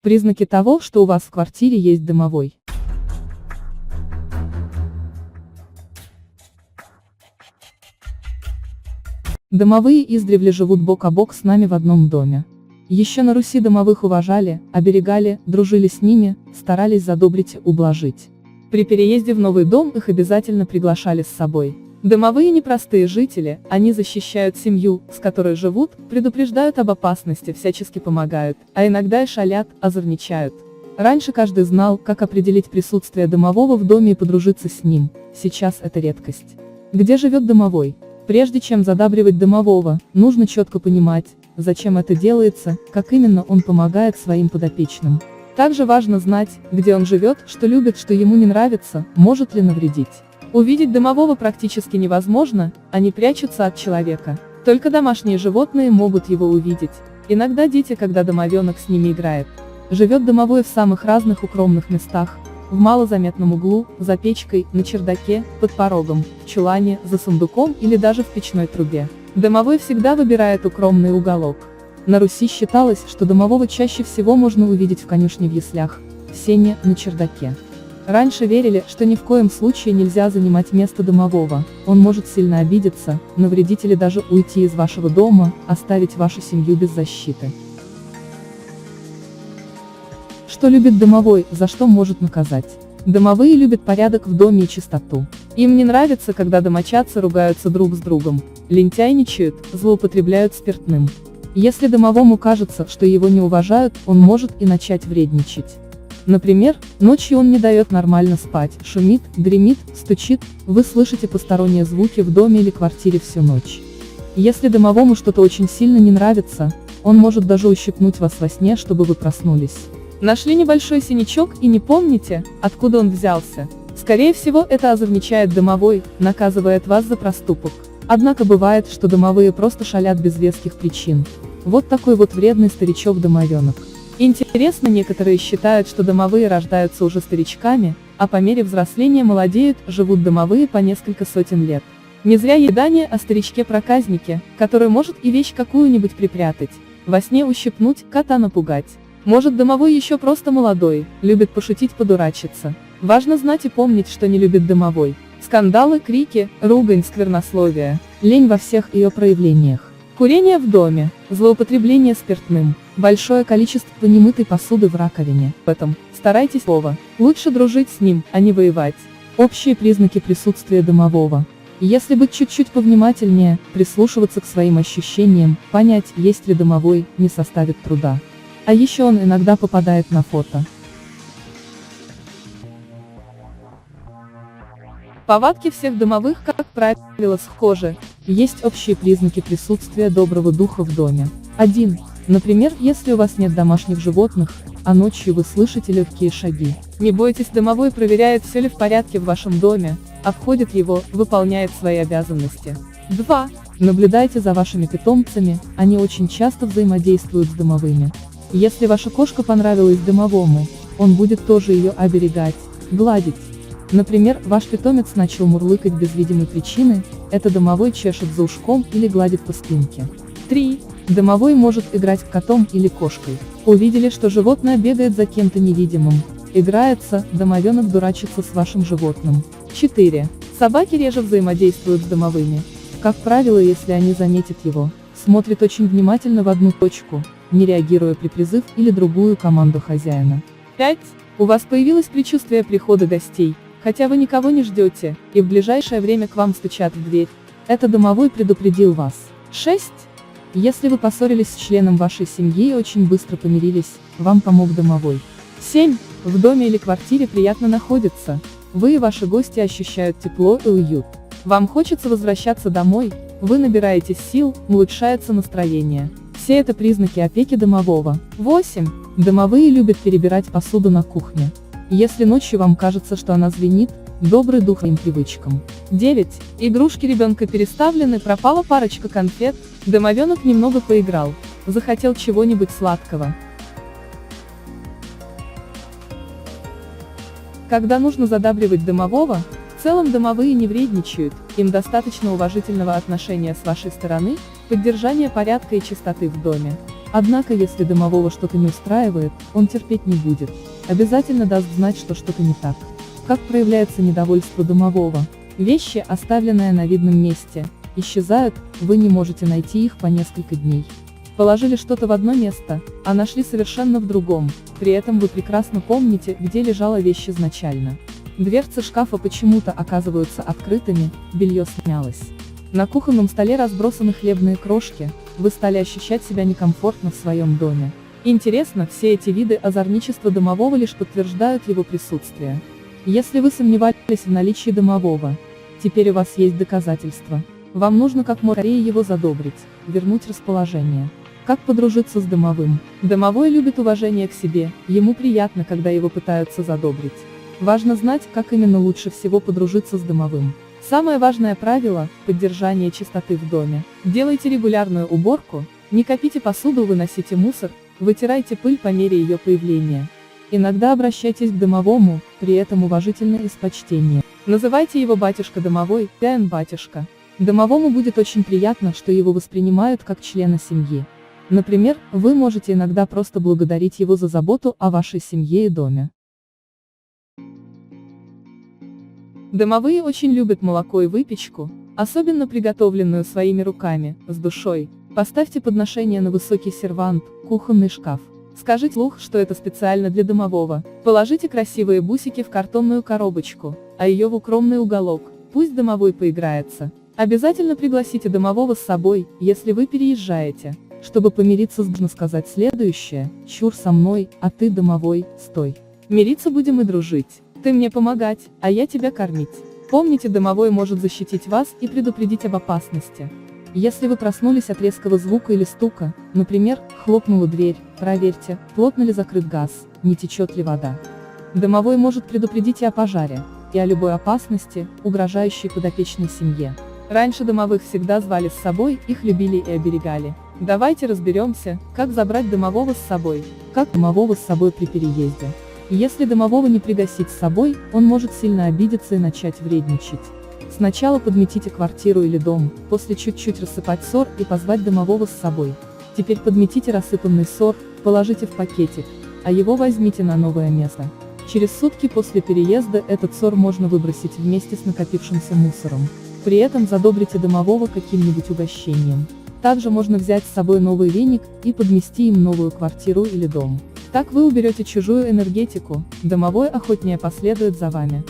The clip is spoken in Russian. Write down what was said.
Признаки того, что у вас в квартире есть дымовой. Домовые издревле живут бок о бок с нами в одном доме. Еще на Руси домовых уважали, оберегали, дружили с ними, старались задобрить и ублажить. При переезде в новый дом их обязательно приглашали с собой. Домовые непростые жители, они защищают семью, с которой живут, предупреждают об опасности, всячески помогают, а иногда и шалят, озорничают. Раньше каждый знал, как определить присутствие домового в доме и подружиться с ним, сейчас это редкость. Где живет домовой? Прежде чем задабривать домового, нужно четко понимать, зачем это делается, как именно он помогает своим подопечным. Также важно знать, где он живет, что любит, что ему не нравится, может ли навредить. Увидеть домового практически невозможно, они прячутся от человека. Только домашние животные могут его увидеть. Иногда дети, когда домовенок с ними играет. Живет домовой в самых разных укромных местах. В малозаметном углу, за печкой, на чердаке, под порогом, в чулане, за сундуком или даже в печной трубе. Домовой всегда выбирает укромный уголок. На Руси считалось, что домового чаще всего можно увидеть в конюшне в яслях, в сене, на чердаке. Раньше верили, что ни в коем случае нельзя занимать место домового, он может сильно обидеться, навредить или даже уйти из вашего дома, оставить вашу семью без защиты. Что любит домовой, за что может наказать? Домовые любят порядок в доме и чистоту. Им не нравится, когда домочадцы ругаются друг с другом, лентяйничают, злоупотребляют спиртным. Если домовому кажется, что его не уважают, он может и начать вредничать. Например, ночью он не дает нормально спать, шумит, гремит, стучит, вы слышите посторонние звуки в доме или квартире всю ночь. Если домовому что-то очень сильно не нравится, он может даже ущипнуть вас во сне, чтобы вы проснулись. Нашли небольшой синячок и не помните, откуда он взялся? Скорее всего, это озорничает домовой, наказывает вас за проступок. Однако бывает, что домовые просто шалят без веских причин. Вот такой вот вредный старичок-домовенок. Интересно, некоторые считают, что домовые рождаются уже старичками, а по мере взросления молодеют, живут домовые по несколько сотен лет. Не зря едание о старичке-проказнике, который может и вещь какую-нибудь припрятать, во сне ущипнуть, кота напугать. Может, домовой еще просто молодой, любит пошутить, подурачиться. Важно знать и помнить, что не любит домовой. Скандалы, крики, ругань, сквернословие, лень во всех ее проявлениях. Курение в доме, злоупотребление спиртным, большое количество немытой посуды в раковине. В этом старайтесь слово. Лучше дружить с ним, а не воевать. Общие признаки присутствия домового. Если быть чуть-чуть повнимательнее, прислушиваться к своим ощущениям, понять, есть ли домовой, не составит труда. А еще он иногда попадает на фото. Повадки всех домовых, как правило, схожи. Есть общие признаки присутствия доброго духа в доме. 1. Например, если у вас нет домашних животных, а ночью вы слышите легкие шаги. Не бойтесь, домовой проверяет, все ли в порядке в вашем доме, обходит его, выполняет свои обязанности. 2. Наблюдайте за вашими питомцами, они очень часто взаимодействуют с домовыми. Если ваша кошка понравилась домовому, он будет тоже ее оберегать, гладить. Например, ваш питомец начал мурлыкать без видимой причины, это домовой чешет за ушком или гладит по спинке. 3. Домовой может играть с котом или кошкой. Увидели, что животное бегает за кем-то невидимым, играется, домовенок дурачится с вашим животным. 4. Собаки реже взаимодействуют с домовыми. Как правило, если они заметят его, смотрят очень внимательно в одну точку, не реагируя при призыв или другую команду хозяина. 5. У вас появилось предчувствие прихода гостей, хотя вы никого не ждете, и в ближайшее время к вам стучат в дверь. Это домовой предупредил вас. 6. Если вы поссорились с членом вашей семьи и очень быстро помирились, вам помог домовой. 7. В доме или квартире приятно находиться. Вы и ваши гости ощущают тепло и уют. Вам хочется возвращаться домой, вы набираетесь сил, улучшается настроение. Все это признаки опеки домового. 8. Домовые любят перебирать посуду на кухне. Если ночью вам кажется, что она звенит, добрый дух им привычкам. 9. Игрушки ребенка переставлены, пропала парочка конфет, домовенок немного поиграл, захотел чего-нибудь сладкого. Когда нужно задабривать домового, в целом домовые не вредничают, им достаточно уважительного отношения с вашей стороны, поддержания порядка и чистоты в доме. Однако если домового что-то не устраивает, он терпеть не будет. Обязательно даст знать, что что-то не так. Как проявляется недовольство домового? Вещи, оставленные на видном месте, исчезают, вы не можете найти их по несколько дней. Положили что-то в одно место, а нашли совершенно в другом, при этом вы прекрасно помните, где лежала вещь изначально. Дверцы шкафа почему-то оказываются открытыми, белье смялось. На кухонном столе разбросаны хлебные крошки, вы стали ощущать себя некомфортно в своем доме. Интересно, все эти виды озорничества домового лишь подтверждают его присутствие. Если вы сомневались в наличии домового, теперь у вас есть доказательства. Вам нужно как можно скорее его задобрить, вернуть расположение. Как подружиться с домовым? Домовой любит уважение к себе, ему приятно, когда его пытаются задобрить. Важно знать, как именно лучше всего подружиться с домовым. Самое важное правило – поддержание чистоты в доме. Делайте регулярную уборку, не копите посуду, выносите мусор, вытирайте пыль по мере ее появления. Иногда обращайтесь к домовому, при этом уважительно и с почтением. Называйте его батюшка домовой, батюшка. Домовому будет очень приятно, что его воспринимают как члена семьи. Например, вы можете иногда просто благодарить его за заботу о вашей семье и доме. Домовые очень любят молоко и выпечку, особенно приготовленную своими руками, с душой. Поставьте подношение на высокий сервант, кухонный шкаф. Скажите вслух, что это специально для домового. Положите красивые бусики в картонную коробочку, а ее в укромный уголок. Пусть домовой поиграется. Обязательно пригласите домового с собой, если вы переезжаете. Чтобы помириться, нужно сказать следующее: чур со мной, а ты, домовой, стой. Мириться будем и дружить. Ты мне помогать, а я тебя кормить. Помните, домовой может защитить вас и предупредить об опасности. Если вы проснулись от резкого звука или стука, например, хлопнула дверь, проверьте, плотно ли закрыт газ, не течет ли вода. Домовой может предупредить и о пожаре, и о любой опасности, угрожающей подопечной семье. Раньше домовых всегда звали с собой, их любили и оберегали. Давайте разберемся, как забрать домового с собой. Как домового с собой при переезде. Если домового не пригласить с собой, он может сильно обидеться и начать вредничать. Сначала подметите квартиру или дом, после чуть-чуть рассыпать сор и позвать домового с собой. Теперь подметите рассыпанный сор, положите в пакетик, а его возьмите на новое место. Через сутки после переезда этот сор можно выбросить вместе с накопившимся мусором. При этом задобрите домового каким-нибудь угощением. Также можно взять с собой новый веник и подмести им новую квартиру или дом. Так вы уберете чужую энергетику, домовой охотнее последует за вами.